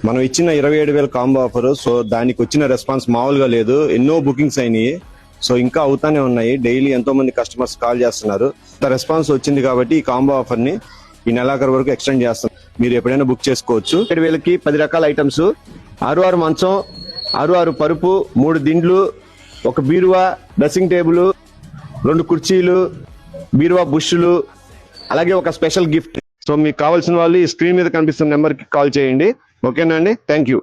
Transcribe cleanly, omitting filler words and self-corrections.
మనం ఇచ్చిన 27,000 combo offer. So దానికి వచ్చిన రెస్పాన్స్ మామూలుగా లేదు. ఎన్నో బుకింగ్స్ అయినాయి. సో ఇంకా అవుతానే ఉన్నాయి. డైలీ ఎంతో మంది కస్టమర్స్ కాల్ చేస్తున్నారు. రెస్పాన్స్ వచ్చింది కాబట్టి ఈ కాంబో ఆఫర్ ని ఈ నెలాఖరు వరకు ఎక్స్టెండ్ చేస్తాం. మీరు ఎప్పుడైనా బుక్ చేసుకోవచ్చు. 7,000కి 10 రకాల ఐటమ్స్, 6 మంచం, 6 పరుపు, 3 దిండ్లు, ఒక బీరువా, డ్రెస్సింగ్ టేబుల్, 2 కుర్చీలు, బీరువా బుష్లు, అలాగే ఒక స్పెషల్ గిఫ్ట్. సో మీకు కావాల్సిన వాళ్ళు ఈ స్క్రీన్ మీద కనిపిస్తున్న నెంబర్ కి కాల్ చేయండి. ఓకేనా అండి? Thank you.